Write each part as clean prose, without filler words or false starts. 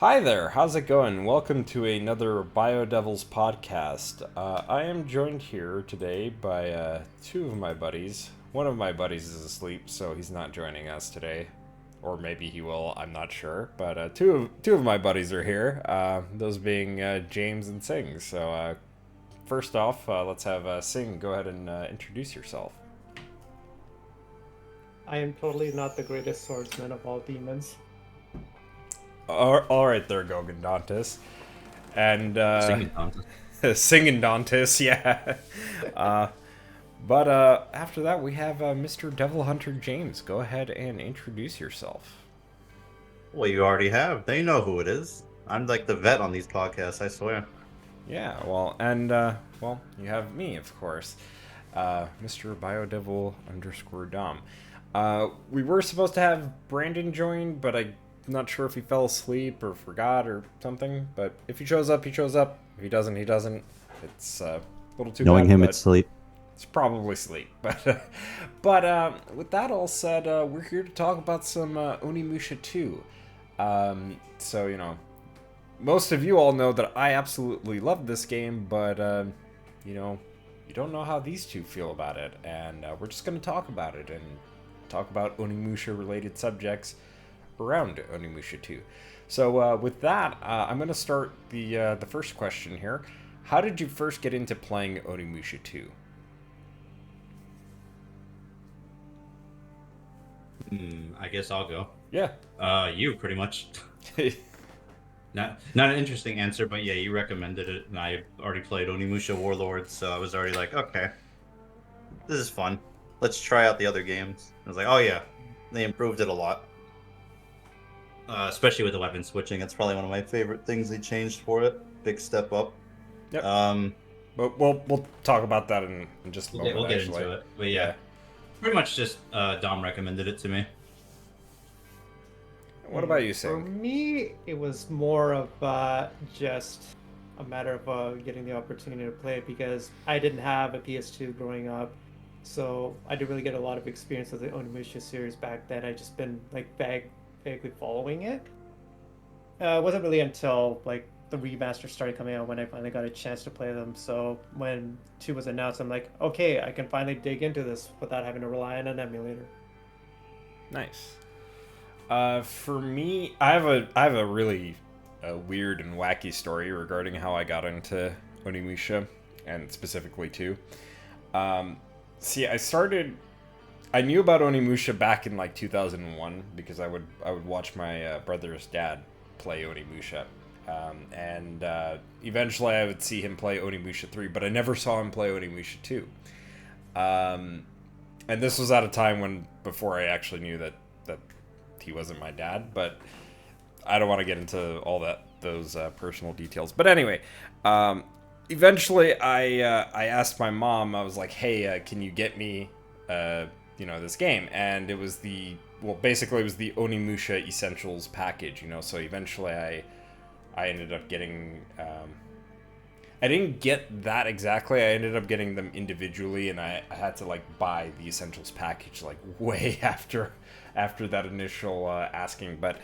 Hi there, how's it going? Welcome to another BioDevils podcast. I am joined here today by two of my buddies. One of my buddies is asleep, so he's not joining us today. Or maybe he will, I'm not sure. But two of my buddies are here, those being James and Singh. So first off, let's have Singh go ahead and introduce yourself. I am totally not the greatest swordsman of all demons. All right there, Gogandantis. And Singing contest. Singing Dantis, yeah. Uh, but after that, we have Mr. Devil Hunter James. Go ahead and introduce yourself. Well, you already have. They know who it is. I'm like the vet on these podcasts, I swear. Yeah, well, and well, you have me, of course, Mr. BioDevil underscore Dom. We were supposed to have Brandon join, but I'm not sure if he fell asleep or forgot or something. But if he shows up, he shows up. If he doesn't, he doesn't. It's a little too Knowing bad, him, but it's sleep. it's probably sleep. But with that all said, we're here to talk about some Onimusha 2. So, you know, most of you all know that I absolutely love this game, but, you know, you don't know how these two feel about it. And we're just going to talk about it and talk about Onimusha-related subjects around Onimusha 2. So with that, I'm going to start the first question here. How did you first get into playing Onimusha 2? I guess I'll go. Yeah. You pretty much. Not an interesting answer, but yeah, you recommended it, and I already played Onimusha Warlords, so I was already like, okay, this is fun. Let's try out the other games. I was like, oh yeah, they improved it a lot. Especially with the weapon switching, it's probably one of my favorite things they changed for it. Big step up. Yep. Um, But we'll talk about that in just a moment. we'll get actually. into it. But yeah, pretty much just Dom recommended it to me. What about you, For Singh? me, it was more of just a matter of getting the opportunity to play it because I didn't have a PS2 growing up, so I didn't really get a lot of experience with the Onimusha series back then. I just been like vaguely following it. It wasn't really until like the remaster started coming out when I finally got a chance to play them. So when 2 was announced, I'm like, okay, I can finally dig into this without having to rely on an emulator. Nice. For me, I have a really weird and wacky story regarding how I got into Onimusha, and specifically 2. See, I knew about Onimusha back in like 2001 because I would watch my brother's dad play Onimusha. And eventually I would see him play Onimusha 3, but I never saw him play Onimusha 2. And this was at a time when, before I actually knew that he wasn't my dad, but I don't want to get into all those personal details. But anyway, eventually I asked my mom. I was like, "Hey, can you get me, this game?" And it was basically it was the Onimusha Essentials package, So eventually I ended up getting. I didn't get that exactly. I ended up getting them individually, and I had to like buy the Essentials package like way after that initial asking. But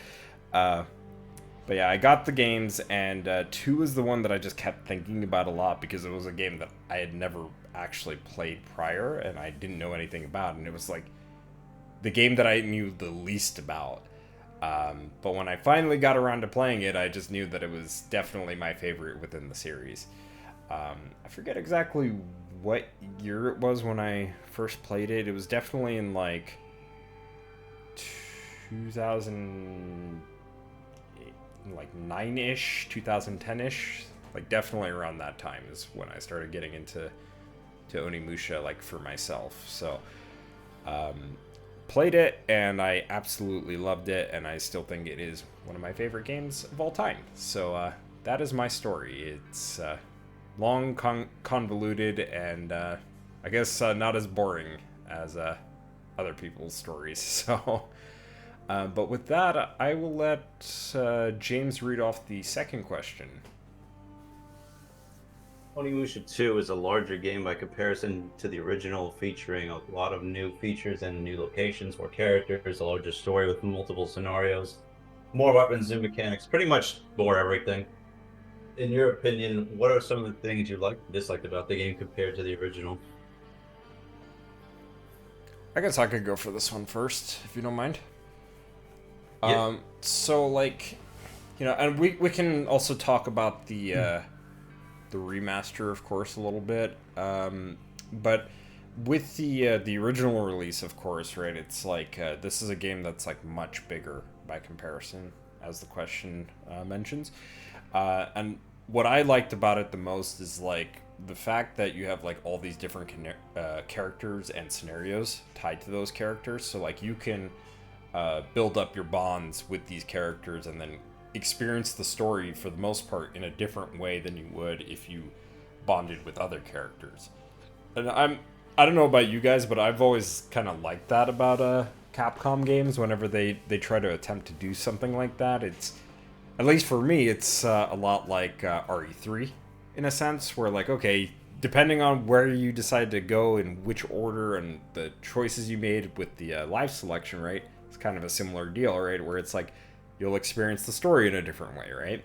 yeah, I got the games, and 2 was the one that I just kept thinking about a lot because it was a game that I had never actually played prior, and I didn't know anything about, and it was like the game that I knew the least about. But when I finally got around to playing it, I just knew that it was definitely my favorite within the series. I forget exactly what year it was when I first played it. It was definitely in like 2000, like 9-ish, 2010-ish. Like definitely around that time is when I started getting into Onimusha, like for myself. So played it, and I absolutely loved it, and I still think it is one of my favorite games of all time. So that is my story. It's long, convoluted, and I guess not as boring as other people's stories. So, but with that, I will let James read off the second question. Onimusha 2 is a larger game by comparison to the original, featuring a lot of new features and new locations, more characters, a larger story with multiple scenarios. More weapons and mechanics, pretty much more everything. In your opinion, what are some of the things you liked and disliked about the game compared to the original? I guess I could go for this one first, if you don't mind. Yeah. So like, and we can also talk about the remaster, of course, a little bit. But with the original release, of course, right? It's like this is a game that's like much bigger by comparison, as the question mentions. And what I liked about it the most is like the fact that you have like all these different characters and scenarios tied to those characters. So like you can build up your bonds with these characters and then experience the story for the most part in a different way than you would if you bonded with other characters. And I don't know about you guys, but I've always kind of liked that about Capcom games. Whenever they try to attempt to do something like that, it's, at least for me, it's a lot like RE3 in a sense, where like, okay, depending on where you decide to go in which order and the choices you made with the live selection, right? It's kind of a similar deal, right? Where it's like you'll experience the story in a different way, right?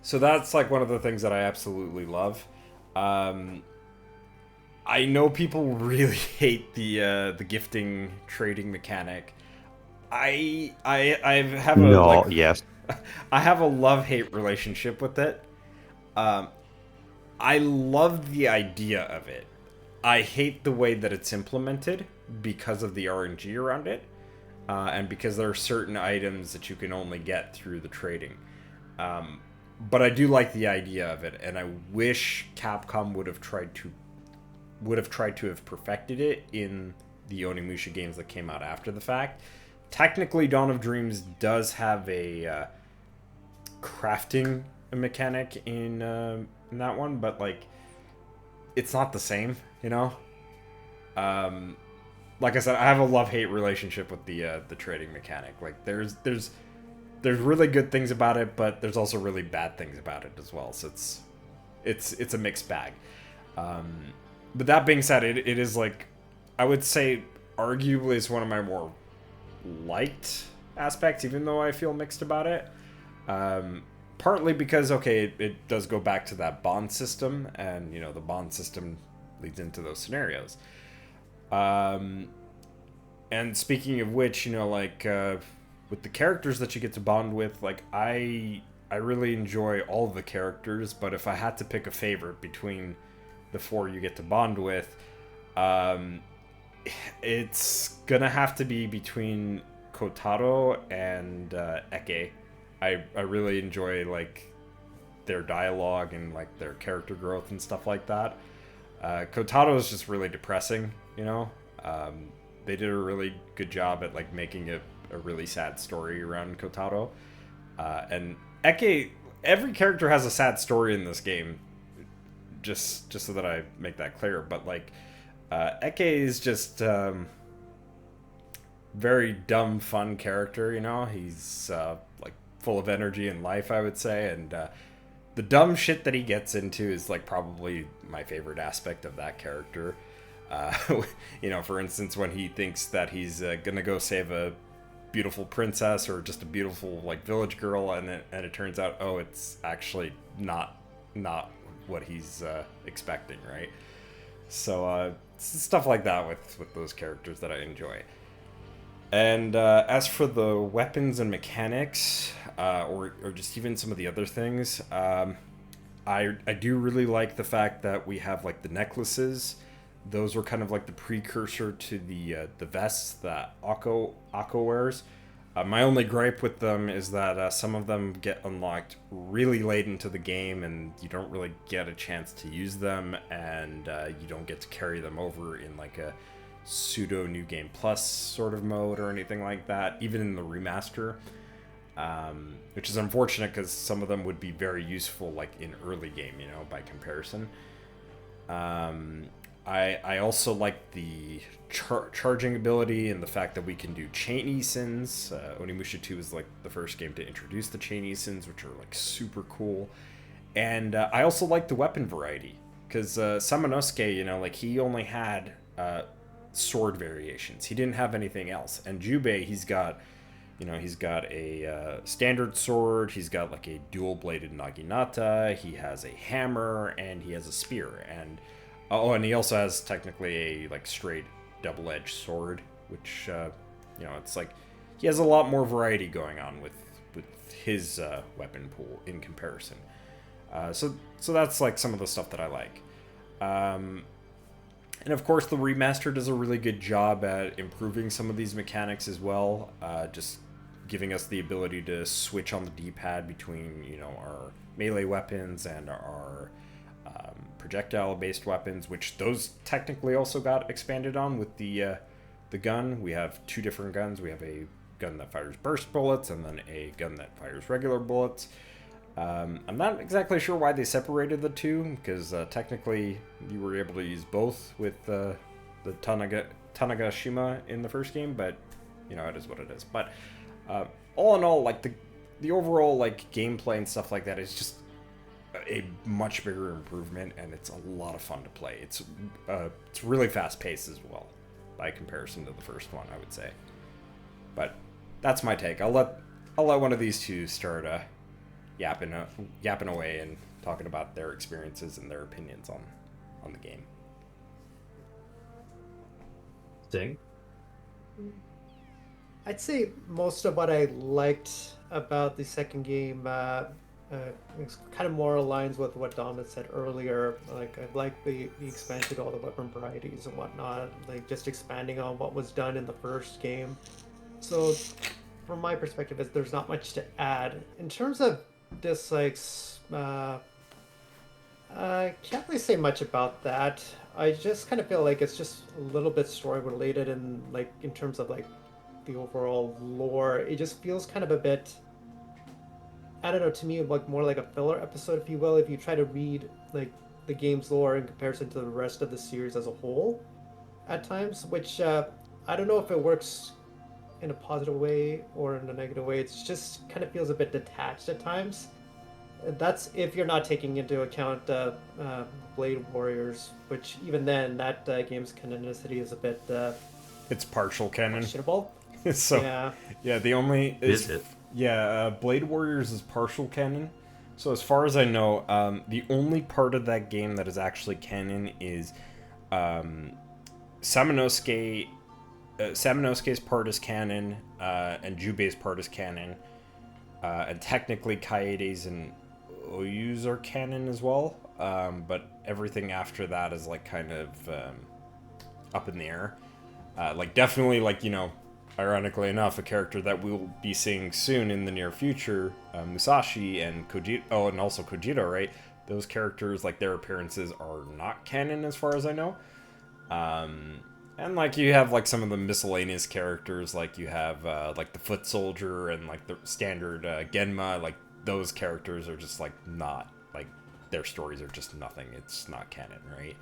So that's like one of the things that I absolutely love. I know people really hate the gifting trading mechanic. I have a No, like yes. I have a love-hate relationship with it. I love the idea of it. I hate the way that it's implemented because of the RNG around it, and because there are certain items that you can only get through the trading. But I do like the idea of it, and I wish Capcom would have tried to have perfected it in the Onimusha games that came out after the fact. Technically, Dawn of Dreams does have a crafting mechanic in that one, but like it's not the same, you know. Like I said, I have a love-hate relationship with the trading mechanic. Like there's really good things about it, but there's also really bad things about it as well. So it's a mixed bag. But that being said, it is like, I would say arguably it's one of my more liked aspects, even though I feel mixed about it. Partly because, okay, it does go back to that bond system, and the bond system leads into those scenarios. And speaking of which, like with the characters that you get to bond with, like I really enjoy all of the characters, but if I had to pick a favorite between the 4 you get to bond with, it's gonna have to be between Kotaro and Eke. I really enjoy like their dialogue and like their character growth and stuff like that. Kotaro is just really depressing, They did a really good job at like making a really sad story around Kotaro. And Eke, every character has a sad story in this game, just so that I make that clear. But like Eke is just very dumb fun character, He's like full of energy and life, I would say, and the dumb shit that he gets into is like probably my favorite aspect of that character. For instance, when he thinks that he's gonna go save a beautiful princess or just a beautiful like village girl, and it turns out, oh, it's actually not what he's expecting, right? So stuff like that with those characters that I enjoy. And as for the weapons and mechanics, or just even some of the other things, I do really like the fact that we have like the necklaces. Those were kind of like the precursor to the vests that Akko wears. My only gripe with them is that some of them get unlocked really late into the game, and you don't really get a chance to use them, and you don't get to carry them over in like a pseudo New Game Plus sort of mode or anything like that, even in the remaster, which is unfortunate because some of them would be very useful like in early game, by comparison. I also like the charging ability and the fact that we can do chain esins. Onimusha 2 is like the first game to introduce the chain esins, which are like super cool. And I also like the weapon variety, because Samanosuke, like he only had sword variations. He didn't have anything else. And Jubei, he's got You know, he's got a standard sword, he's got like a dual-bladed naginata, he has a hammer, and he has a spear. And oh, and he also has technically a like straight double-edged sword, which you know, it's like he has a lot more variety going on with his weapon pool in comparison. So that's like some of the stuff that I like. And of course, the remaster does a really good job at improving some of these mechanics as well. Just giving us the ability to switch on the D-pad between, you know, our melee weapons and our projectile-based weapons, which those technically also got expanded on with the gun. We have two different guns. We have a gun that fires burst bullets and then a gun that fires regular bullets. I'm not exactly sure why they separated the two, because technically you were able to use both with the Tanagashima in the first game, but you know, it is what it is. But all in all, like the overall like gameplay and stuff like that is just a much bigger improvement, and it's a lot of fun to play. It's really fast paced as well by comparison to the first one, I would say. But that's my take. I'll let one of these two start yapping away and talking about their experiences and their opinions on the game. Sing? I'd say most of what I liked about the second game it's kind of more aligns with what Dom had said earlier. Like, I like the expansion to all the weapon varieties and whatnot, like just expanding on what was done in the first game. So from my perspective, there's not much to add. In terms of dislikes, I can't really say much about that. I just kind of feel like it's just a little bit story related, and like in terms of like the overall lore, it just feels kind of a bit, I don't know, to me like more like a filler episode, if you will, if you try to read like the game's lore in comparison to the rest of the series as a whole at times, which I don't know if it works in a positive way or in a negative way. It's just kind of feels a bit detached at times. That's if you're not taking into account Blade Warriors, which even then that game's canonicity is a bit It's partial canon. questionable. So yeah, the only Is it? Yeah, Blade Warriors is partial canon. So as far as I know, the only part of that game that is actually canon is Samanosuke. Samanosuke's part is canon, and Jubei's part is canon, and technically Kaede's and Oyu's are canon as well. But everything after that is like kind of up in the air. Like definitely, like, you know, ironically enough, a character that we'll be seeing soon in the near future, Musashi and Kojiro. Oh, and also Kojiro, right? Those characters, like, their appearances are not canon as far as I know. And like you have like some of the miscellaneous characters, like you have like the Foot Soldier and like the standard Genma. Like those characters are just like not, like, their stories are just nothing. It's not canon, right?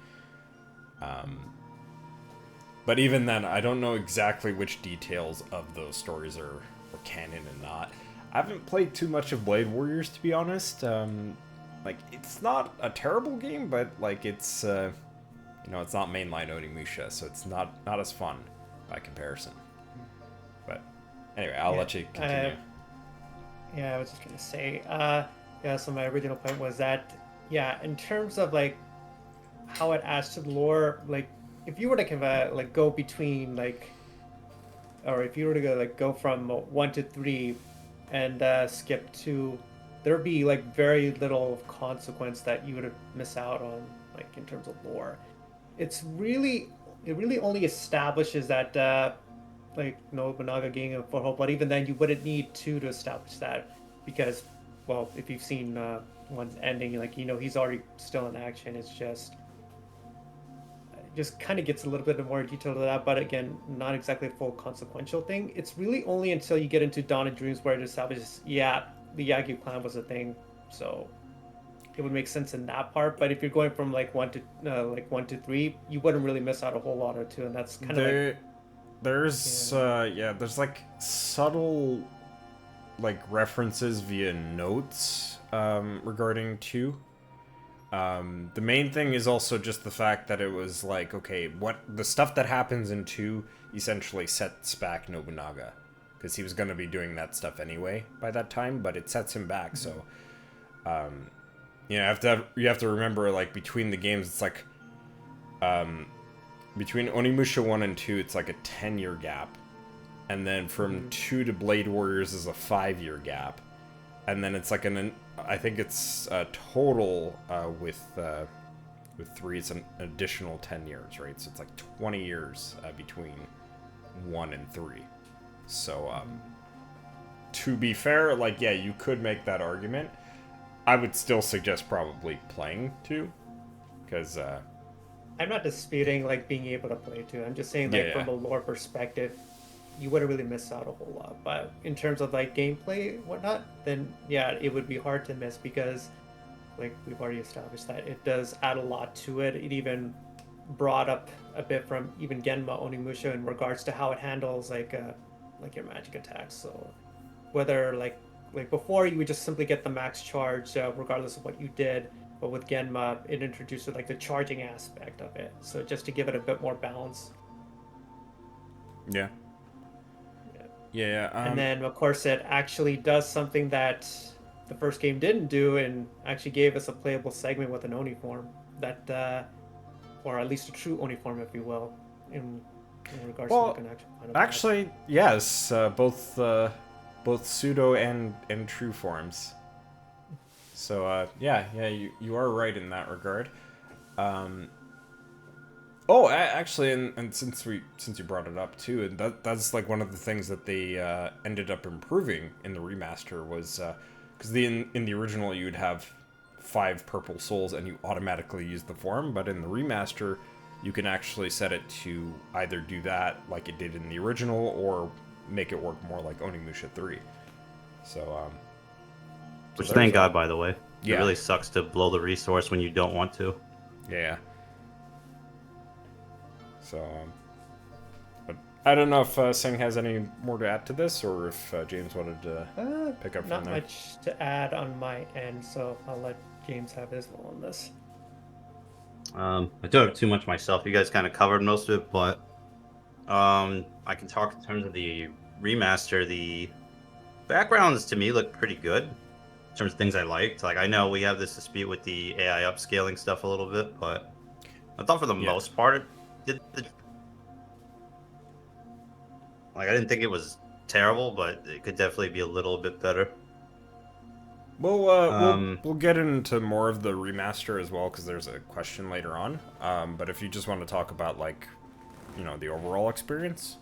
But even then, I don't know exactly which details of those stories are canon and not. I haven't played too much of Blade Warriors, to be honest. Like, it's not a terrible game, but like it's you know, it's not mainline Onimusha, so it's not as fun by comparison. But anyway, I'll let you continue. Yeah, I was just gonna say, yeah. So my original point was that, yeah, in terms of like how it adds to the lore, like if you were to kind of like go between like, or if you were to go like go from 1 to 3 and skip 2, there'd be like very little consequence that you would miss out on, like in terms of lore. It really only establishes that like Nobunaga getting a foothold, but even then you wouldn't need 2 to establish that, because, well, if you've seen one's ending, like, you know, he's already still in action. It's just kind of gets a little bit more detail to that, but again, not exactly a full consequential thing. It's really only until you get into Dawn of Dreams where it establishes, yeah, the Yagyu clan was a thing, so it would make sense in that part. But if you're going from like 1 to 3, you wouldn't really miss out a whole lot or two, and that's kind of like, there's there's like subtle like references via notes regarding 2. The main thing is also just the fact that it was like, okay, what the stuff that happens in 2 essentially sets back Nobunaga, because he was going to be doing that stuff anyway by that time, but it sets him back. So, you have to remember, like, between the games, it's like, between Onimusha 1 and 2, it's like a 10-year gap. And then from 2 to Blade Warriors is a 5-year gap. And then it's like I think it's a total with 3, it's an additional 10 years, right? So it's like 20 years between 1 and 3. So, to be fair, like, yeah, you could make that argument. I would still suggest probably playing 2, because... I'm not disputing, like, being able to play 2. I'm just saying, like, from a lore perspective, you wouldn't really miss out a whole lot. But in terms of, like, gameplay and whatnot, then, yeah, it would be hard to miss because, like, we've already established that it does add a lot to it. It even brought up a bit from even Genma Onimusha in regards to how it handles, like your magic attacks. So whether, like before, you would just simply get the max charge regardless of what you did. But with Genma, it introduced, like, the charging aspect of it. So just to give it a bit more balance. Yeah. And then, of course, it actually does something that the first game didn't do, and actually gave us a playable segment with an Oni form. That, or at least a true Oni form, if you will, in regards to like an actually, yes, both pseudo and true forms. So, you are right in that regard. Actually, and since you brought it up too, and that's like one of the things that they ended up improving in the remaster was because in the original you'd have 5 purple souls and you automatically use the form, but in the remaster you can actually set it to either do that like it did in the original or make it work more like Onimusha 3. So, which, thank God, by the way. Yeah. It really sucks to blow the resource when you don't want to. Yeah. So, but I don't know if Singh has any more to add to this, or if James wanted to pick up from there. Not much to add on my end, so I'll let James have his role on this. I don't have too much myself. You guys kind of covered most of it, but I can talk in terms of the remaster. The backgrounds to me look pretty good in terms of things I liked. Like, I know we have this dispute with the AI upscaling stuff a little bit, but I thought for the most part it did. Like, I didn't think it was terrible, but it could definitely be a little bit better. We'll get into more of the remaster as well, because there's a question later on. But if you just want to talk about, like, you know, the overall experience.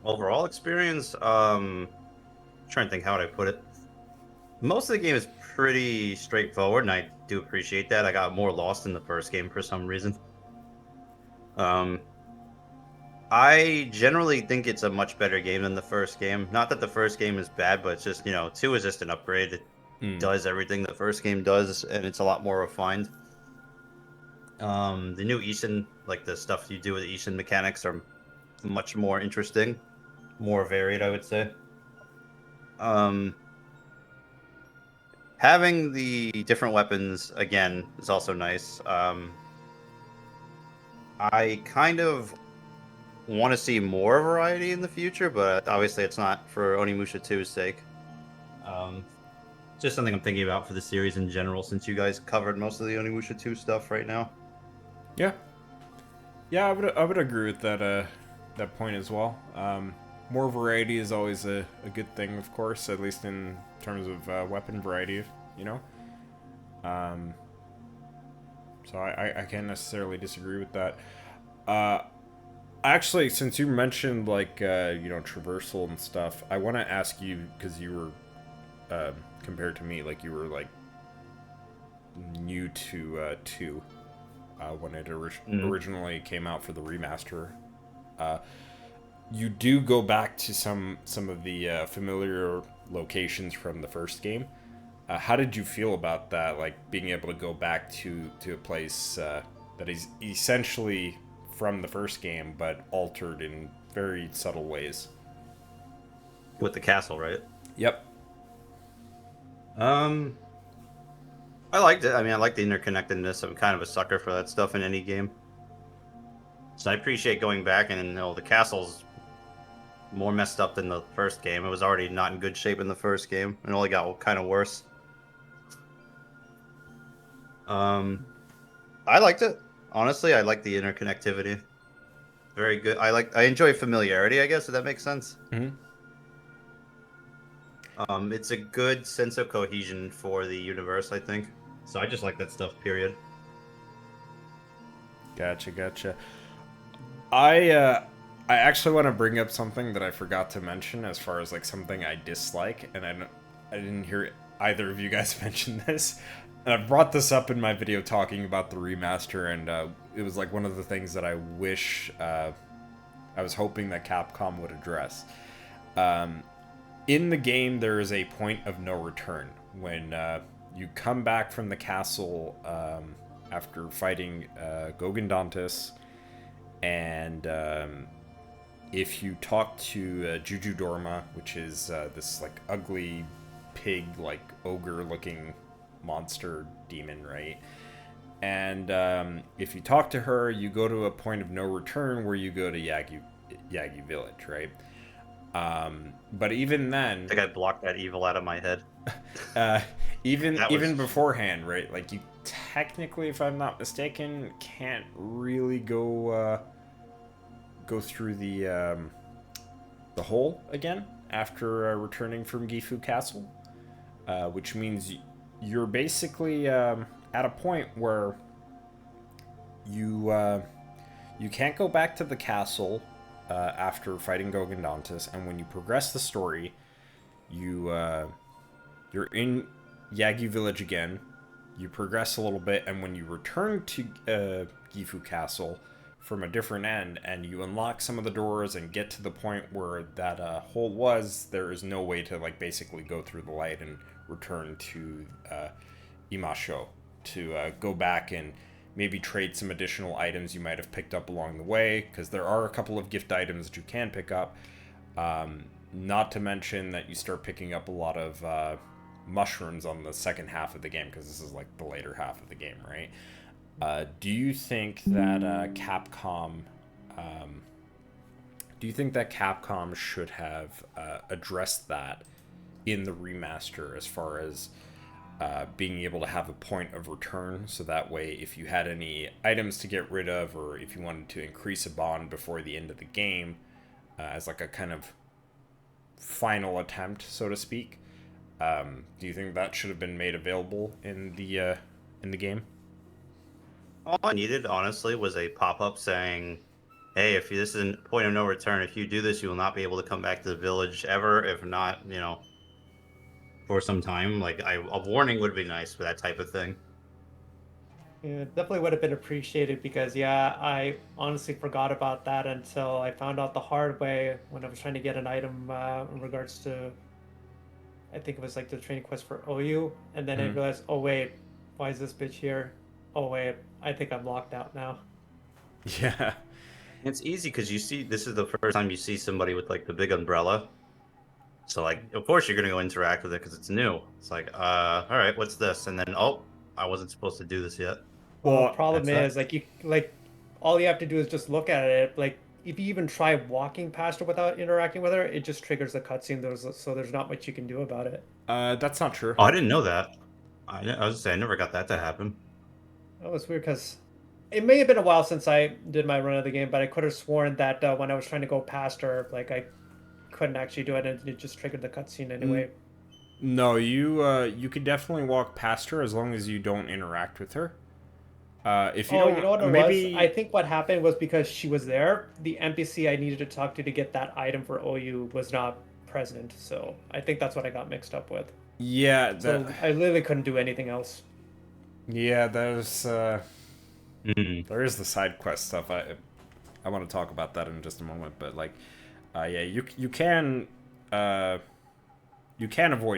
Overall experience, I'm trying to think, how would I put it? Most of the game is pretty straightforward, and I do appreciate that. I got more lost in the first game for some reason. I generally think it's a much better game than the first game. Not that the first game is bad, but it's just, 2 is just an upgrade. It does everything the first game does, and it's a lot more refined. The new Ishin, like the stuff you do with the Ishin mechanics, are much more interesting, more varied, I would say. Having the different weapons, again, is also nice. I kind of want to see more variety in the future, but obviously it's not for Onimusha 2's sake. Just something I'm thinking about for the series in general, since you guys covered most of the Onimusha 2 stuff right now. Yeah, I would agree with that point as well. More variety is always a good thing, of course, at least in terms of weapon variety, So I can't necessarily disagree with that. Actually, since you mentioned, like, traversal and stuff, I want to ask you, because you were, compared to me, like, you were, like, new to 2 when it originally came out for the remaster. You do go back to some of the familiar locations from the first game. How did you feel about that, like, being able to go back to a place that is essentially from the first game, but altered in very subtle ways? With the castle, right? Yep. I liked it. I mean, I like the interconnectedness. I'm kind of a sucker for that stuff in any game. So I appreciate going back, and the castle's more messed up than the first game. It was already not in good shape in the first game, and only got kind of worse. I liked it. Honestly, I like the interconnectivity. Very good. I enjoy familiarity, I guess, if that makes sense. Mm-hmm. It's a good sense of cohesion for the universe, I think. So I just like that stuff, period. Gotcha. I actually want to bring up something that I forgot to mention as far as like something I dislike, and I didn't hear either of you guys mention this. And I brought this up in my video talking about the remaster, and it was like one of the things that I wish I was hoping that Capcom would address. In the game, there is a point of no return when you come back from the castle after fighting Gogandantis, and if you talk to Juju Dorma, which is this like ugly pig, like ogre-looking monster demon, right? And if you talk to her, you go to a point of no return where you go to Yagi Village, right? But even then, I think I blocked that evil out of my head. even beforehand, right? Like you technically, if I'm not mistaken, can't really go through the hole again after returning from Gifu Castle, which means you're basically at a point where you can't go back to the castle after fighting Gogandantis, and when you progress the story, you're in Yagi Village again. You progress a little bit, and when you return to Gifu Castle from a different end, and you unlock some of the doors and get to the point where that hole was, there is no way to like basically go through the light and return to Imasho to go back and maybe trade some additional items you might have picked up along the way, because there are a couple of gift items that you can pick up. Not to mention that you start picking up a lot of mushrooms on the second half of the game, because this is like the later half of the game, right? Do you think that Capcom should have addressed that in the remaster, as far as being able to have a point of return, so that way if you had any items to get rid of, or if you wanted to increase a bond before the end of the game, as like a kind of final attempt, so to speak, do you think that should have been made available in the game? All I needed, honestly, was a pop-up saying, hey, if this is a point of no return, if you do this, you will not be able to come back to the village ever. If not, for some time. Like, a warning would be nice for that type of thing. Yeah, definitely would have been appreciated, because yeah, I honestly forgot about that until I found out the hard way when I was trying to get an item in regards to, I think it was like the training quest for OU, and then I realized, oh wait, why is this bitch here? Oh wait, I think I'm locked out now. Yeah. It's easy because this is the first time you see somebody with like the big umbrella. So like, of course you're gonna go interact with it because it's new. It's like, all right, what's this? And then, oh, I wasn't supposed to do this yet. Well, the problem is all you have to do is just look at it. Like, if you even try walking past her without interacting with her, it just triggers the cutscene. So there's not much you can do about it. That's not true. Oh, I didn't know that. I was gonna say I never got that to happen. That was weird, because it may have been a while since I did my run of the game, but I could have sworn that when I was trying to go past her, like I couldn't actually do it, and it just triggered the cutscene anyway. No, you could definitely walk past her as long as you don't interact with her. If you don't, you know what it maybe was? I think what happened was, because she was there, the NPC I needed to talk to get that item for OU was not present. So I think that's what I got mixed up with. Yeah, So I literally couldn't do anything else. Yeah, there's there is the side quest stuff. I want to talk about that in just a moment, but like, yeah, you can avoid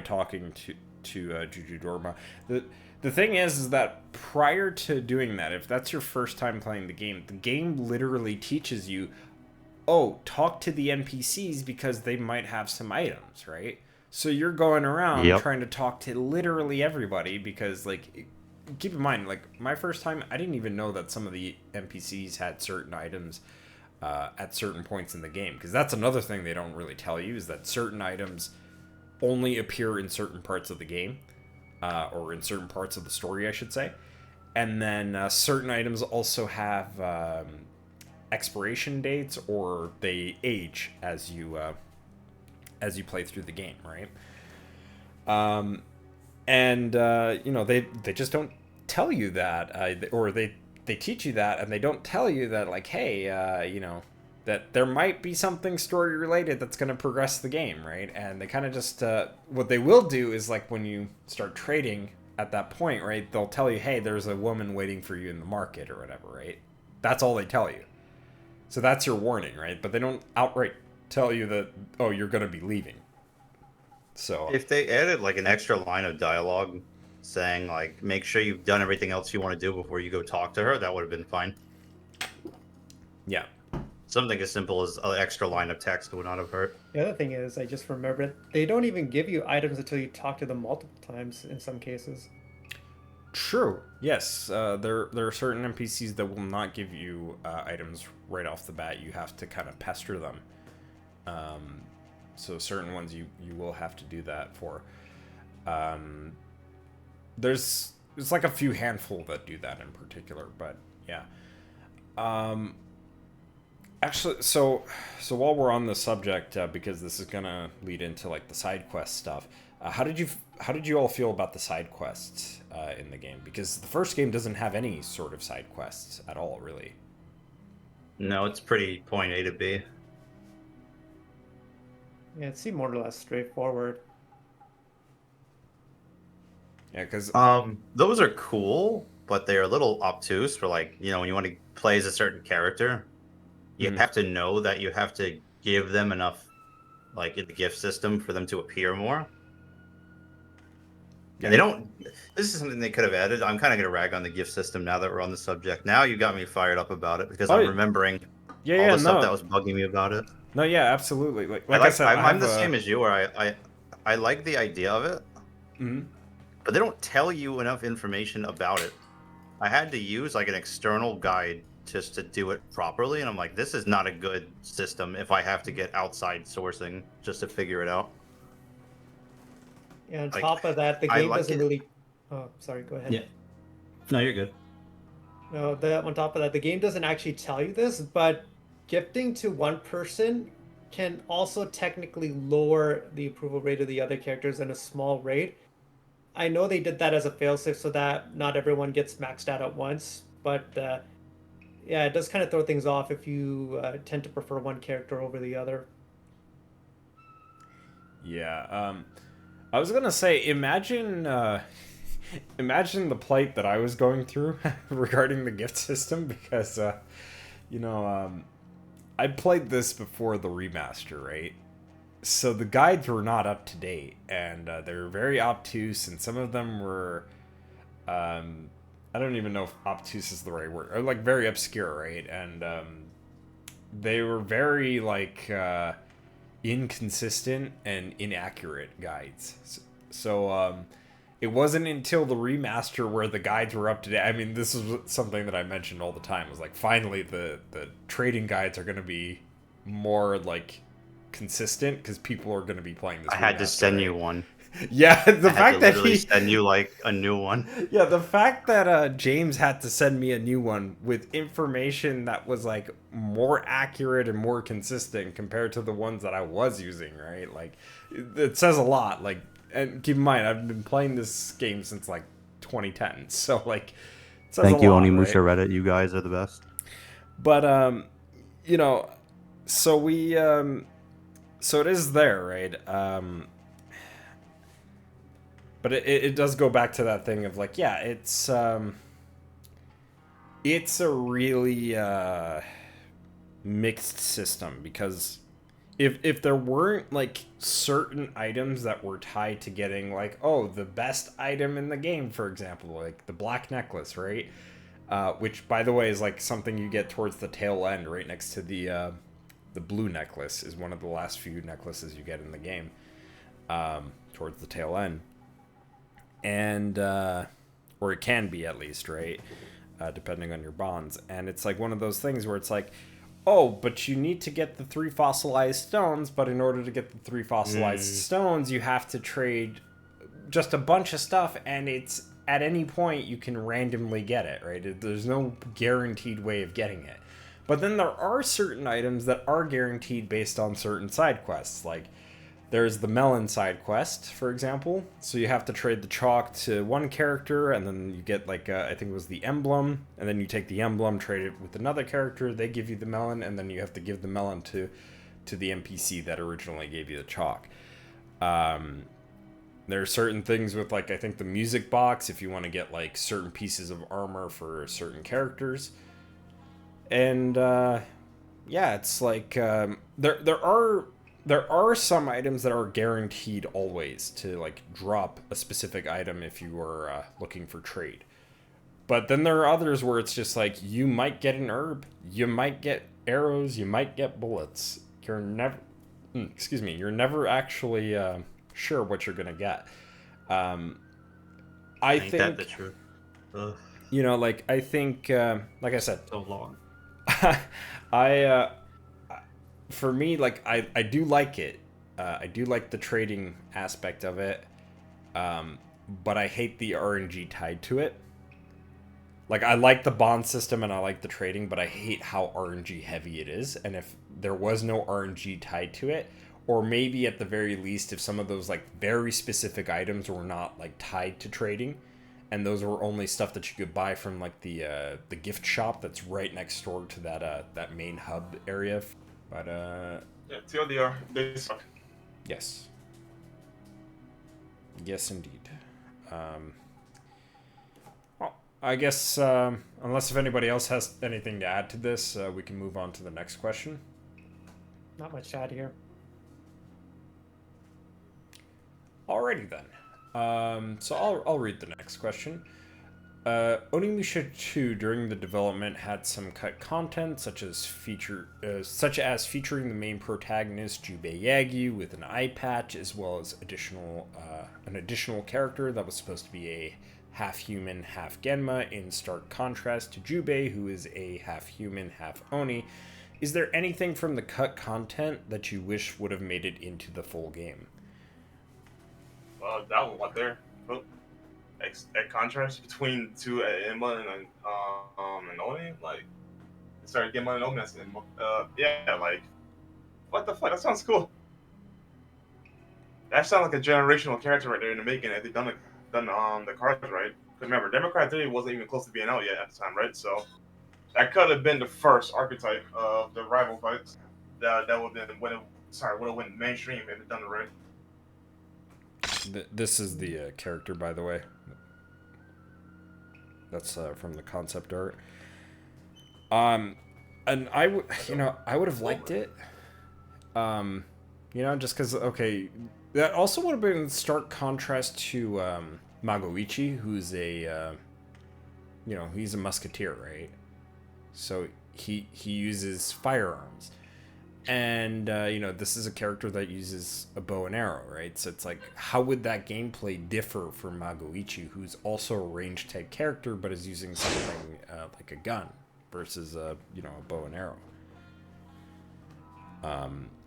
talking to Juju Dorma. The thing is that prior to doing that, if that's your first time playing the game literally teaches you, oh, talk to the NPCs because they might have some items, right? So you're going around trying to talk to literally everybody, because like, keep in mind, like my first time, I didn't even know that some of the NPCs had certain items. at certain points in the game, because that's another thing they don't really tell you, is that certain items only appear in certain parts of the game, or in certain parts of the story, I should say. And then certain items also have expiration dates, or they age as you play through the game, right? They just don't tell you that, or they teach you that, and they don't tell you that, like, hey, that there might be something story related that's going to progress the game, right? And they kind of just what they will do is, like, when you start trading at that point, right, they'll tell you, hey, there's a woman waiting for you in the market or whatever, right? That's all they tell you. So that's your warning, right? But they don't outright tell you that, oh, you're going to be leaving. So if they added like an extra line of dialogue saying like, make sure you've done everything else you want to do before you go talk to her, that would have been fine. Yeah. Something as simple as an extra line of text would not have hurt. The other thing is, I just remembered, they don't even give you items until you talk to them multiple times in some cases. True. Yes. There are certain NPCs that will not give you items right off the bat. You have to kind of pester them. So certain ones you will have to do that for. There's like a few handful that do that in particular, but yeah. Actually, so while we're on the subject, because this is gonna lead into like the side quest stuff, how did you all feel about the side quests in the game? Because the first game doesn't have any sort of side quests at all, really. No, it's pretty point A to B. Yeah, it seemed more or less straightforward. Yeah, because those are cool, but they're a little obtuse for, like, when you want to play as a certain character, you have to know that you have to give them enough, like, in the gift system for them to appear more. Yeah. And they don't. This is something they could have added. I'm kind of going to rag on the gift system now that we're on the subject. Now you got me fired up about it, because I'm remembering all the stuff that was bugging me about it. No, yeah, absolutely. Like I said, I'm the same as you, where I like the idea of it, but they don't tell you enough information about it. I had to use like an external guide just to do it properly, and I'm like, this is not a good system if I have to get outside sourcing just to figure it out. And on top of that, the game doesn't really... Oh, sorry, go ahead. Yeah. No, you're good. No, on top of that, the game doesn't actually tell you this, but gifting to one person can also technically lower the approval rate of the other characters in a small rate. I know they did that as a failsafe so that not everyone gets maxed out at once, but yeah, it does kind of throw things off if you tend to prefer one character over the other. Yeah, I was gonna say, imagine the plight that I was going through regarding the gift system, because I played this before the remaster, right? So the guides were not up to date, and they were very obtuse, and some of them were, I don't even know if obtuse is the right word, or like very obscure, right? And they were very like inconsistent and inaccurate guides. So it wasn't until the remaster where the guides were up to date. I mean, this is something that I mentioned all the time. It was like, finally the trading guides are going to be more like consistent, because people are going to be playing this. I had to send you one. Yeah, the fact that he send you like a new one. Yeah, the fact that James had to send me a new one with information that was like more accurate and more consistent compared to the ones that I was using, right? Like, it says a lot. Like, and keep in mind, I've been playing this game since like 2010, so like, it says Thank you, lot, Onimusha right? Reddit. You guys are the best. But so we so it is there, right? But it does go back to that thing of like, yeah, it's a really mixed system, because if there weren't like certain items that were tied to getting like, oh, the best item in the game, for example, like the black necklace, right? Which, by the way, is like something you get towards the tail end, right next to the blue necklace, is one of the last few necklaces you get in the game, towards the tail end. And or it can be, at least, right? Depending on your bonds. And it's like one of those things where it's like, oh, but you need to get the 3 fossilized stones, but in order to get the 3 fossilized stones, you have to trade just a bunch of stuff, and it's at any point you can randomly get it, right? There's no guaranteed way of getting it. But then there are certain items that are guaranteed based on certain side quests, like there's the melon side quest, for example. So you have to trade the chalk to one character, and then you get like I think it was the emblem, and then you take the emblem, trade it with another character. They give you the melon, and then you have to give the melon to the NPC that originally gave you the chalk. There are certain things with like I think the music box if you want to get like certain pieces of armor for certain characters, and yeah, it's like there are some items that are guaranteed always to like drop a specific item if you are looking for trade. But then there are others where it's just like you might get an herb, you might get arrows, you might get bullets. You're you're never actually sure what you're gonna get. I think that the truth. Ugh. You know, like I think, like I said, So long. For me, like I do like it. I do like the trading aspect of it, but I hate the RNG tied to it. Like I like the bond system and I like the trading, but I hate how RNG heavy it is. And if there was no RNG tied to it, or maybe at the very least, if some of those like very specific items were not like tied to trading, and those were only stuff that you could buy from like the gift shop that's right next door to that main hub area. But yeah, TLDR, they suck. yes, indeed. Well, I guess unless if anybody else has anything to add to this, we can move on to the next question. Not much to add here. Alrighty then. So I'll read the next question. Onimusha 2 during the development had some cut content, such as featuring the main protagonist Jubei Yagi with an eye patch, as well as an additional character that was supposed to be a half human, half Genma, in stark contrast to Jubei, who is a half human, half Oni. Is there anything from the cut content that you wish would have made it into the full game? That one right there. Oh, that contrast between two Emma and Oni, like, sorry, Gemma and Oni. Yeah, like, what the fuck? That sounds cool. That sounds like a generational character right there in the making. If they done the cards right. Because remember, Democrat 3 wasn't even close to being out yet at the time, right? So that could have been the first archetype of the rival fights. That would have been would have went mainstream if it done it right. This is the character, by the way. That's from the concept art. And I would have liked it. Just because, okay, that also would have been in stark contrast to Magoichi, who's he's a musketeer, right? So he uses firearms. And, this is a character that uses a bow and arrow, right? So it's like, how would that gameplay differ from Magoichi, who's also a ranged type character, but is using something like a gun versus, a bow and arrow?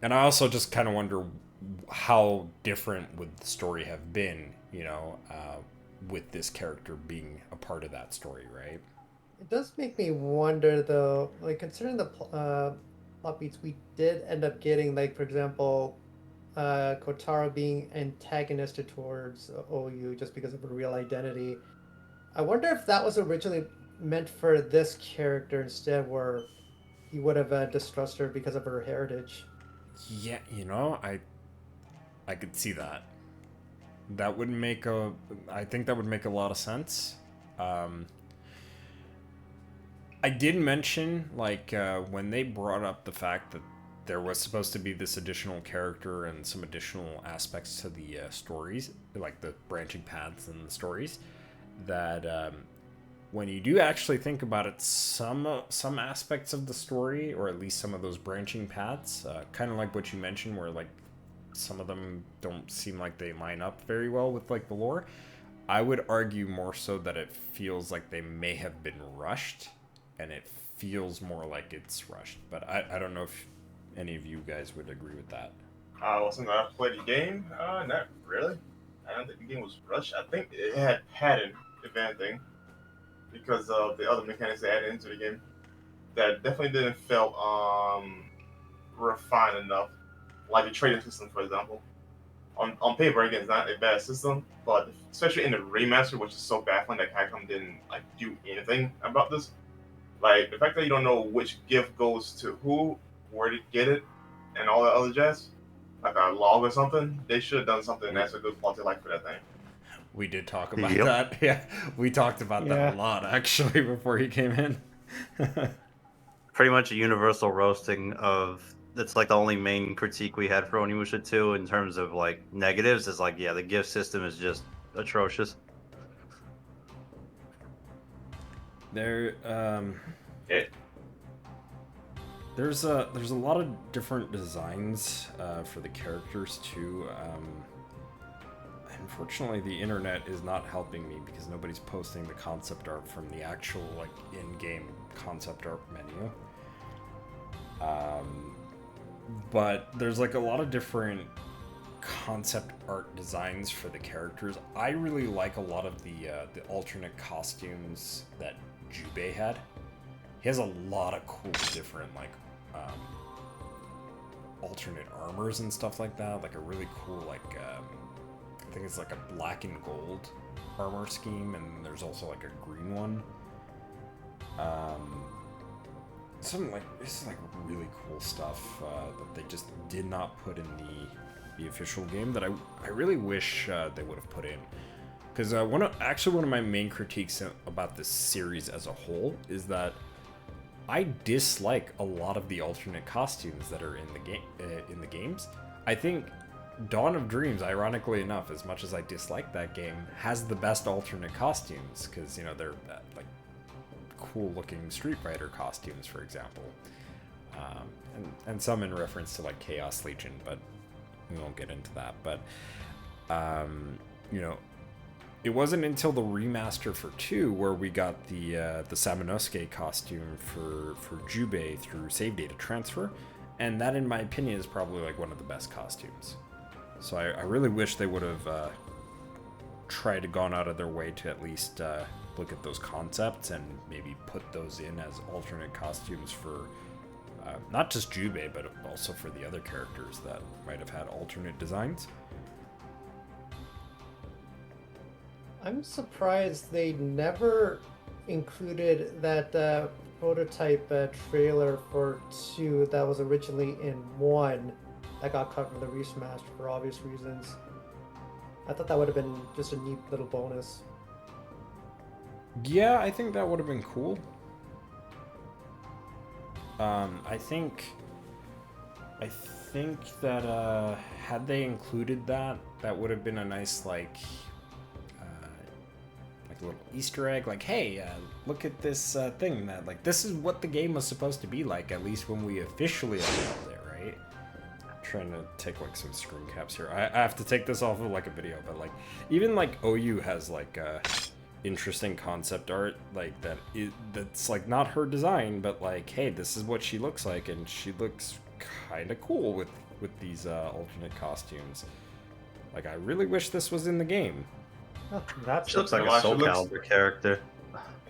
And I also just kind of wonder how different would the story have been, with this character being a part of that story, right? It does make me wonder, though, like, considering the plot beats we did end up getting, like, for example, Kotaro being antagonistic towards OU just because of her real identity. I wonder if that was originally meant for this character instead, where he would have distrusted her because of her heritage. Yeah, I could see that. I think that would make a lot of sense. I did mention, like, when they brought up the fact that there was supposed to be this additional character and some additional aspects to the stories, like the branching paths and the stories, that when you do actually think about it, some aspects of the story, or at least some of those branching paths, kind of like what you mentioned, where, like, some of them don't seem like they line up very well with, like, the lore, I would argue more so that it feels like they may have been rushed, and it feels more like it's rushed. But I don't know if any of you guys would agree with that. Well, since I played the game, not really. I don't think the game was rushed. I think it had pattern, if anything, because of the other mechanics they added into the game. That definitely didn't feel refined enough, like the trading system, for example. On paper, again, it's not a bad system, but especially in the remaster, which is so baffling that Capcom didn't like do anything about this. Like the fact that you don't know which gift goes to who, where to get it, and all that other jazz, like a log or something. They should have done something that's a good quality of life for that thing. We did talk about Yep. that. Yeah, we talked about that Yeah. a lot actually before he came in. Pretty much a universal roasting of. It's like the only main critique we had for Onimusha 2 in terms of like negatives is like, yeah, the gift system is just atrocious. There, Yeah. there's a lot of different designs for the characters too. Unfortunately, the internet is not helping me because nobody's posting the concept art from the actual like in-game concept art menu. But there's like a lot of different concept art designs for the characters. I really like a lot of the alternate costumes that Jubei had. He has a lot of cool different like alternate armors and stuff like that. Like a really cool like I think it's like a black and gold armor scheme, and there's also like a green one. Some like this is like really cool stuff that they just did not put in the official game that I really wish they would have put in, because one of my main critiques about this series as a whole is that I dislike a lot of the alternate costumes that are in the game in the games. I think Dawn of Dreams, ironically enough, as much as I dislike that game, has the best alternate costumes because you know they're like cool looking Street Fighter costumes, for example, and some in reference to like Chaos Legion, but we won't get into that. But you know, it wasn't until the remaster for 2 where we got the Samanosuke costume for Jubei through save data transfer, and that, in my opinion, is probably like one of the best costumes. So I really wish they would have tried to gone out of their way to at least look at those concepts and maybe put those in as alternate costumes for not just Jubei, but also for the other characters that might have had alternate designs. I'm surprised they never included that prototype trailer for 2 that was originally in 1 that got cut from the Remaster for obvious reasons. I thought that would have been just a neat little bonus. Yeah, I think that would have been cool. I think that had they included that, that would have been a nice like a little Easter egg. Like, hey, look at this thing that like this is what the game was supposed to be like, at least when we officially unveiled it, right? I'm trying to take like some screen caps here. I have to take this off of like a video, but like even like OU has like interesting concept art like that's like not her design, but like, hey, this is what she looks like, and she looks kind of cool with these alternate costumes. Like, I really wish this was in the game. Oh, that's She looks like Well, a she Soul looks- Calibur character.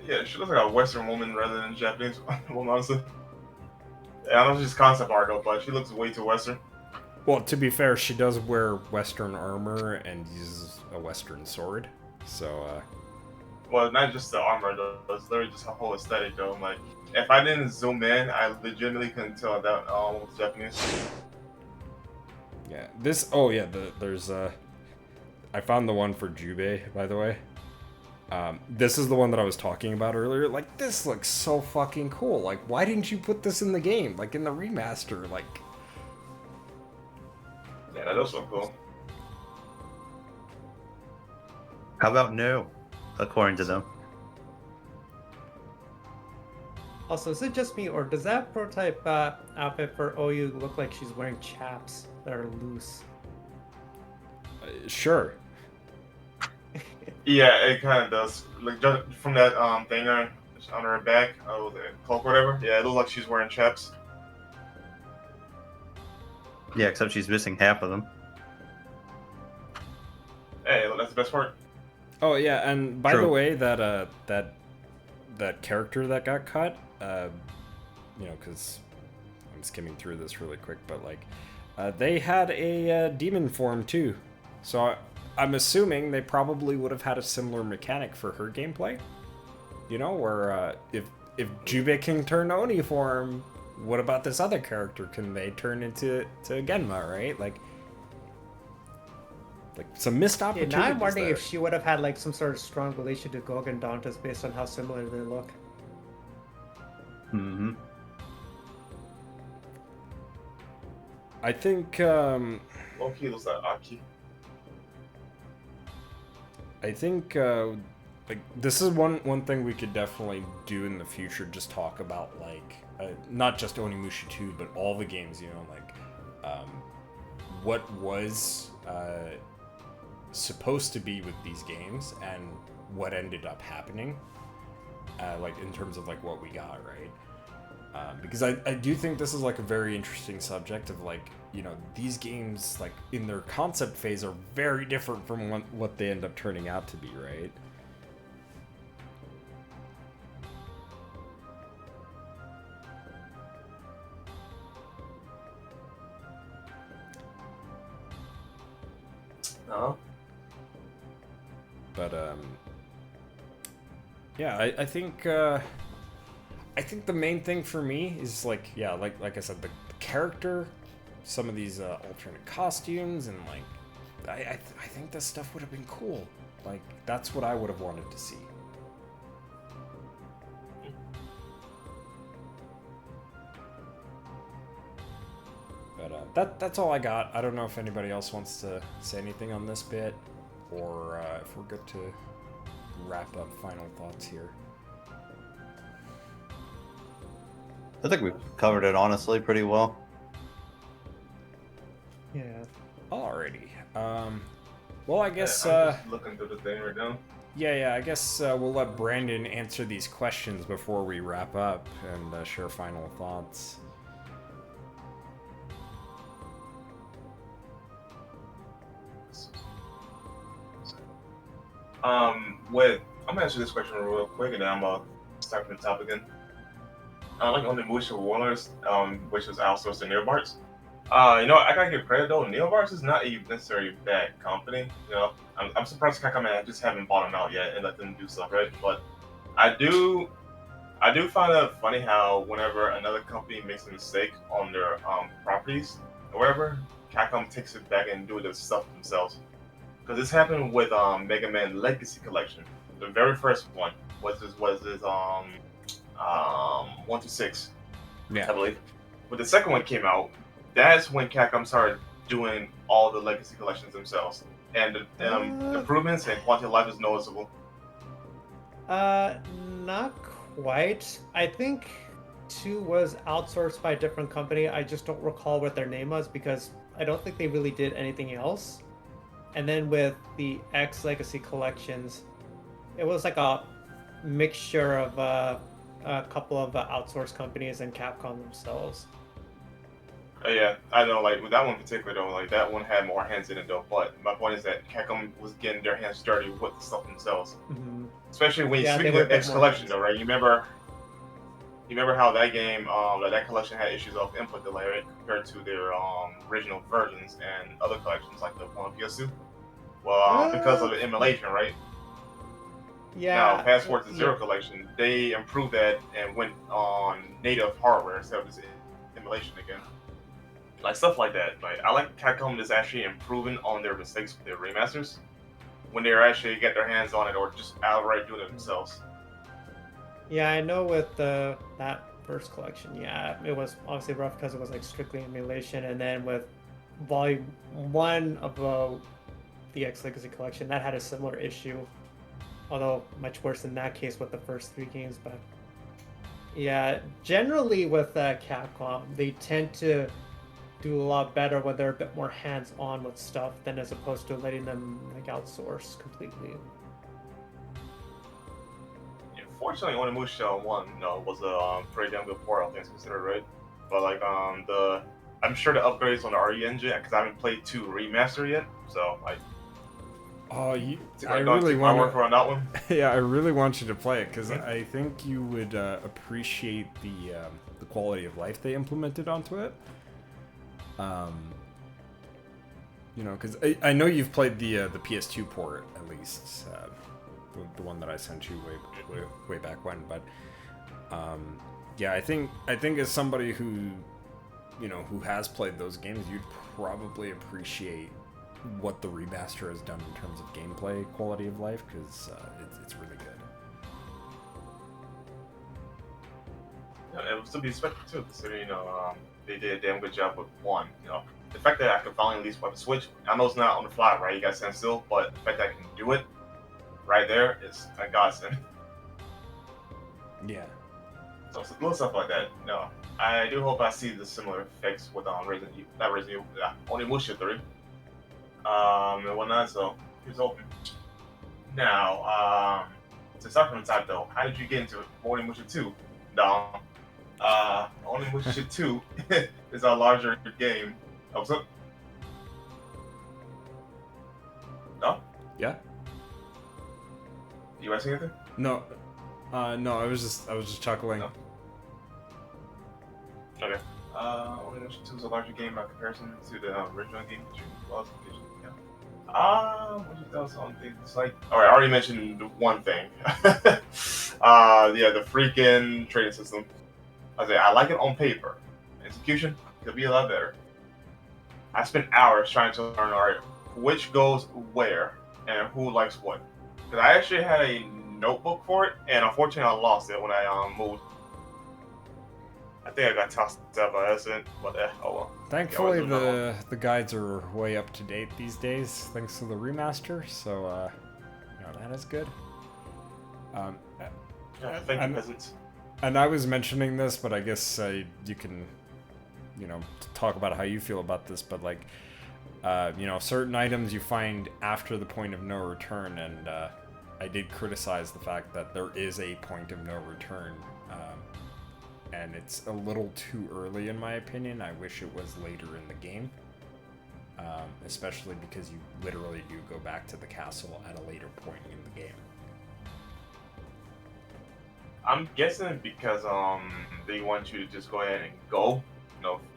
Yeah, she looks like a Western woman rather than a Japanese woman, honestly. Yeah, I don't know if she's concept art though, but she looks way too Western. Well, to be fair, she does wear Western armor and uses a Western sword, so Well, not just the armor though, it's literally just her whole aesthetic though. Like, if I didn't zoom in, I legitimately couldn't tell that was Japanese. yeah. This, oh yeah, there's I found the one for Jubei, by the way. This is the one that I was talking about earlier. Like, this looks so fucking cool. Like, why didn't you put this in the game? Like, in the remaster, like... Yeah, that looks so cool. How about no? According to them. Also, is it just me, or does that prototype outfit for OU look like she's wearing chaps that are loose? Sure. Yeah, it kind of does. Like just from that thing, on her back. Oh, the cloak, or whatever. Yeah, it looks like she's wearing chaps. Yeah, except she's missing half of them. Hey, look, that's the best part. Oh yeah, and by True. the way, that character that got cut, you know, because I'm skimming through this really quick, but like, they had a demon form too, so I'm assuming they probably would have had a similar mechanic for her gameplay. You know, where if Jubei can turn Oni form, what about this other character? Can they turn into Genma, right? Like some missed Yeah, opportunities. now I'm wondering there. if she would have had like some sort of strong relation to Gog and Dantes based on how similar they look. Mm-hmm. I think Low-key looks like Aki. I think like this is one thing we could definitely do in the future. Just talk about like not just Onimusha 2, but all the games. You know, like what was supposed to be with these games and what ended up happening. Like in terms of like what we got, right? Because I do think this is like a very interesting subject of like, you know, these games like in their concept phase are very different from what they end up turning out to be, right? No. But yeah, I think the main thing for me is like, yeah, like I said, the character, some of these alternate costumes, and like I think this stuff would have been cool. Like that's what I would have wanted to see. But that's all I got. I don't know if anybody else wants to say anything on this bit, or if we're good to wrap up final thoughts here. I think we've covered it honestly pretty well. Yeah. Alrighty. Well, I guess. I'm just looking through the thing right now. Yeah. I guess we'll let Brandon answer these questions before we wrap up and share final thoughts. I'm gonna answer this question real quick, and then I'm gonna start from the top again. Like Onimusha Warlords, which was outsourced to Neobarts. You know, I gotta give credit though. Neobarts is not a necessarily bad company. You know, I'm surprised Capcom just haven't bought them out yet and let them do stuff, right? But I do find it funny how whenever another company makes a mistake on their properties or whatever, Capcom takes it back and do the stuff themselves. Because this happened with Mega Man Legacy Collection. The very first one was this 1 to 6, I believe. When the second one came out, that's when Capcom started doing all the Legacy collections themselves, and the improvements and quality of life is noticeable. Not quite. I think 2 was outsourced by a different company. I just don't recall what their name was because I don't think they really did anything else. And then with the X Legacy collections, it was like a mixture of a couple of outsourced companies and Capcom themselves. Yeah, I know. Like with that one in particular, though, like that one had more hands in it, though. But my point is that Capcom was getting their hands dirty with the stuff themselves. Mm-hmm. Especially when you Yeah, speak they were of a bit X more Collection, hands. though, right? You remember how that game, that collection had issues of input delay, right, compared to their original versions and other collections like the one on PS2. Well, because of the emulation, right? Yeah. Now, fast forward to Zero Collection, they improved that and went on native hardware instead of just emulation again. Like stuff like that. Like I like Capcom is actually improving on their mistakes with their remasters when they're actually get their hands on it or just outright doing it themselves. Yeah, I know with that first collection, yeah, it was obviously rough because it was like strictly emulation, and then with Volume 1 of the X Legacy collection, that had a similar issue, although much worse in that case with the first 3 games. But yeah, generally with Capcom, they tend to do a lot better when they're a bit more hands-on with stuff than as opposed to letting them like outsource completely. Yeah, unfortunately, Onimusha 1, was a pretty damn good port, all things considered, right? But like I'm sure the upgrades on the RE engine, because I haven't played 2 Remaster yet, so like. Oh, I really want to work on that one. Yeah, I really want you to play it because I think you would appreciate the quality of life they implemented onto it. You know, because I know you've played the PS2 port at least, the one that I sent you way back when. But yeah, I think as somebody who who has played those games, you'd probably appreciate what the remaster has done in terms of gameplay quality of life, because it's really good. Yeah, it was to be expected too, considering they did a damn good job with 1. The fact that I could finally at least wipe a switch. I know it's not on the fly, right? You gotta stand still, but the fact that I can do it right there is a godsend. Yeah. So it's little stuff like that. I do hope I see the similar effects with Resident Evil, Onimusha 3. And whatnot, so here's hoping. Now, to start from the top though, how did you get into Onimusha 2? Onimusha 2 is a larger game. Oh, what's up? No? Yeah? You asking anything? No. No, I was just chuckling. No. Okay. Onimusha 2 is a larger game by comparison to the original game. What you thoughts on things like? All right, I already mentioned one thing. The freaking trading system. I like it on paper. Execution could be a lot better. I spent hours trying to learn, all right, which goes where and who likes what. Because I actually had a notebook for it, and unfortunately I lost it when I moved. I think I got tossed out by accident, but oh well. Thankfully, the guides are way up to date these days, thanks to the remaster. So, that is good. Thank you, peasants. And I was mentioning this, but I guess you can, talk about how you feel about this. But like, certain items you find after the point of no return, and I did criticize the fact that there is a point of no return. And it's a little too early in my opinion. I wish it was later in the game. Especially because you literally do go back to the castle at a later point in the game. I'm guessing because they want you to just go ahead and go,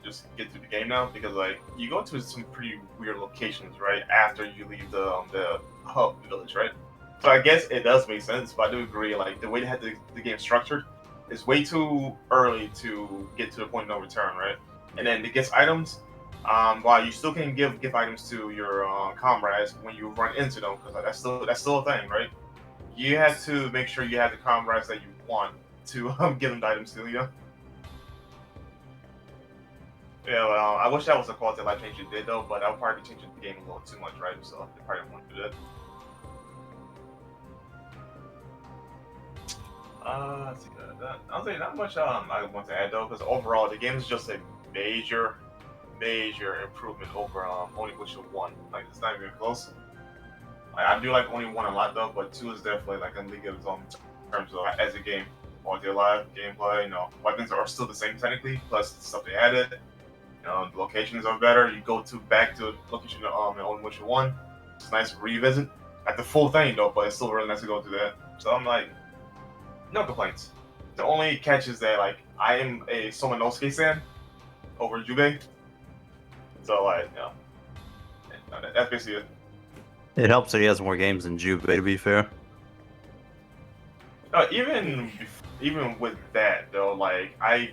just get to the game now, because like you go to some pretty weird locations right after you leave the hub village, right? So I guess it does make sense, but I do agree, like the way they had the game structured, it's way too early to get to the point of no return, right? And then to get items, while you still can give items to your comrades when you run into them, because that's still a thing, right? You have to make sure you have the comrades that you want to give them the items to, Yeah, well, I wish that was a quality of life change it did though, but that would probably be changing the game a little too much, right? So they probably don't want to do that. Let's see, I'll say not much I want to add though, because overall the game is just a major improvement over Onimusha 1. Like it's not even close. Like, I do like Oni 1 a lot though, but 2 is definitely like a league of its own in terms of as a game. Quality of life, gameplay, weapons are still the same technically, plus the stuff they added. The locations are better. You go back to location in Onimusha 1. It's nice to revisit. At the full thing though, but it's still really nice to go through that. So I'm like, no complaints. The only catch is that like I am a Somanosuke fan over Jubei. So like, that's basically it. It helps that he has more games than Jubei, to be fair. Even with that though, like I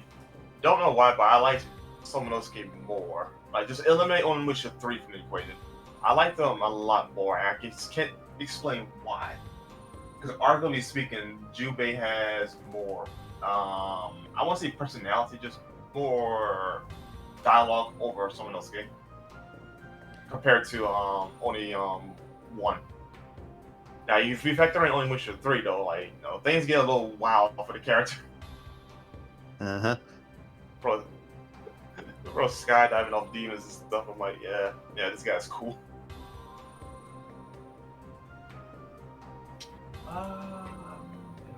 don't know why, but I like Somanosuke more. Like just eliminate Onimusha 3 from the equation. I like them a lot more. I just can't explain why. Because arguably speaking, Jubei has more. I want to say personality, just more dialogue over Somanosuke compared to only 1. Now, if you factor in Onimusha 3, though, like things get a little wild for the character. Bro, skydiving off demons and stuff. I'm like, yeah, this guy's cool.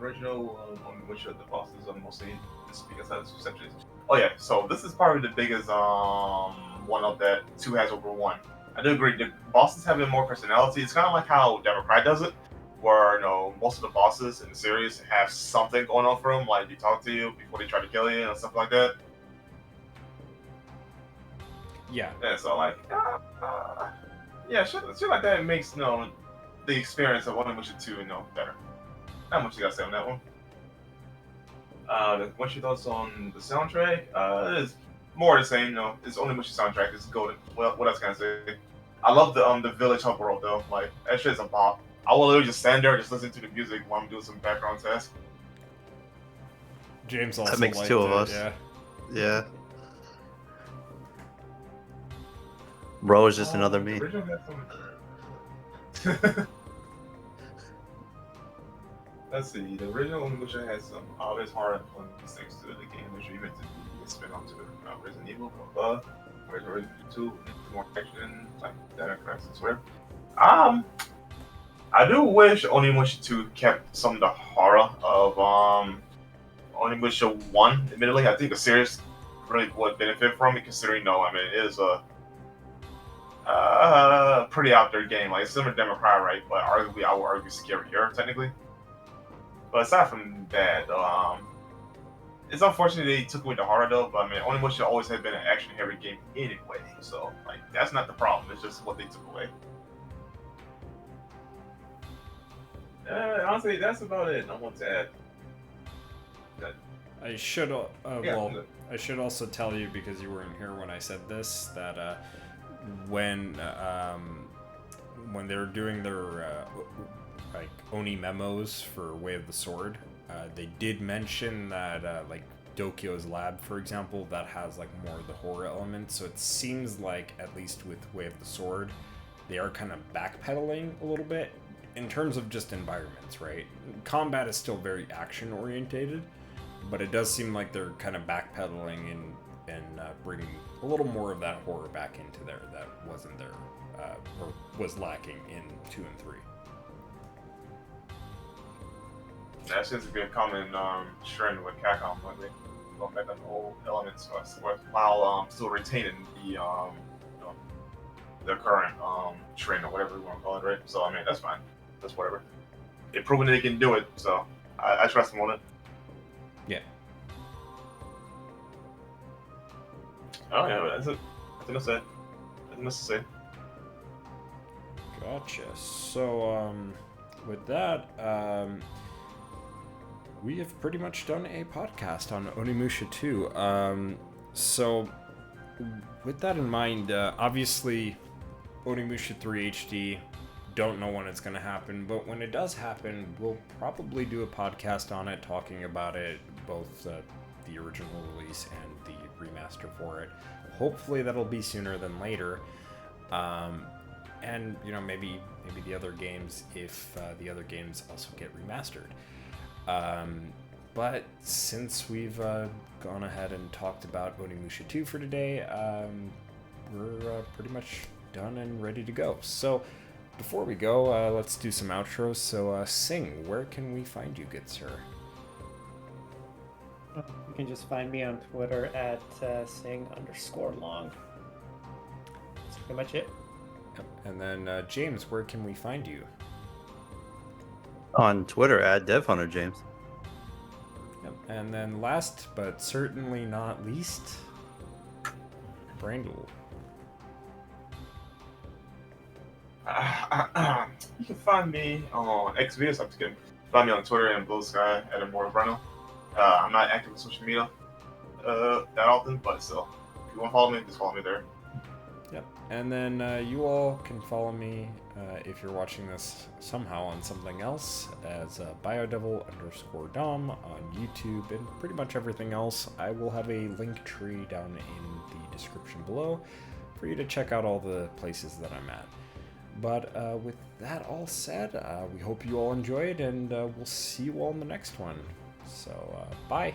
original on which of the bosses are mostly just because that's essentially. Oh yeah, so this is probably the biggest one of that 2 has over 1. I do agree. The bosses have a bit more personality. It's kind of like how Devil Cry does it, where most of the bosses in the series have something going on for them, like they talk to you before they try to kill you and stuff like that. Yeah. Yeah, so like, yeah, shit like that makes the experience of Onimusha 2 better. Not much you gotta say on that one. What's your thoughts on the soundtrack? It is more the same. It's Onimusha soundtrack. It's golden. Well, what else can I say? I love the village hub world though. Like that shit's a bop. I will literally just stand there, just listen to the music while I'm doing some background tasks. James also That makes liked 2 of it, us. Yeah. Yeah. Bro is just another me. The original had some... Let's see. The original Onimusha has some obvious horror influences thanks to the game, which we meant to be a spin-off to Resident Evil, whereas Resident Evil 2 more action, like Data Crisis, whatever. I do wish Onimusha 2 kept some of the horror of Onimusha 1. Admittedly, I think the series really would benefit from it, considering it is a pretty out there game. Like it's similar to Devil Cry, right? But arguably, I would argue scarier technically. But aside from that, it's unfortunate they took away the horror though. But Onimusha always had been an action-heavy game anyway, so like that's not the problem. It's just what they took away. Honestly, that's about it. I want to add. I should Yeah. I should also tell you, because you weren't here when I said this, that when they were doing their like Oni memos for Way of the Sword, they did mention that like Dokyo's lab, for example, that has like more of the horror elements. So it seems like, at least with Way of the Sword, they are kind of backpedaling a little bit in terms of just environments, right? Combat is still very action orientated, but it does seem like they're kind of backpedaling and bringing a little more of that horror back into there that wasn't there or was lacking in 2 and 3. That's just a good common trend with Capcom, like they going back on the old elements while still retaining the current trend or whatever we want to call it, right? So that's fine. That's whatever. They've proven they can do it, so I trust them on it. Yeah. Oh yeah, but that's it. Nothing else to say. Nothing else to say. Gotcha. So, with that, we have pretty much done a podcast on Onimusha 2. So, with that in mind, obviously, Onimusha 3 HD, don't know when it's going to happen, but when it does happen, we'll probably do a podcast on it, talking about it, both the original release and the remaster for it. Hopefully that'll be sooner than later. And maybe the other games, if the other games also get remastered. But since we've gone ahead and talked about Onimusha 2 for today, we're pretty much done and ready to go. So before we go, let's do some outros. So Singh, where can we find you, good sir? You can just find me on Twitter at Singh_Long. That's pretty much it. Yep. And then James, where can we find you? On Twitter at DevilHunterJames. Yep. And then last but certainly not least, Brandel. You can find me on Xvideos. I'm just kidding. Find me on Twitter and Blue Sky at ImmortalBrandel. I'm not active on social media that often, but still, if you want to follow me, just follow me there. Yep. And then you all can follow me if you're watching this somehow on something else as BioDevil_Dom on YouTube and pretty much everything else. I will have a link tree down in the description below for you to check out all the places that I'm at. But with that all said, we hope you all enjoyed, and we'll see you all in the next one. So, bye.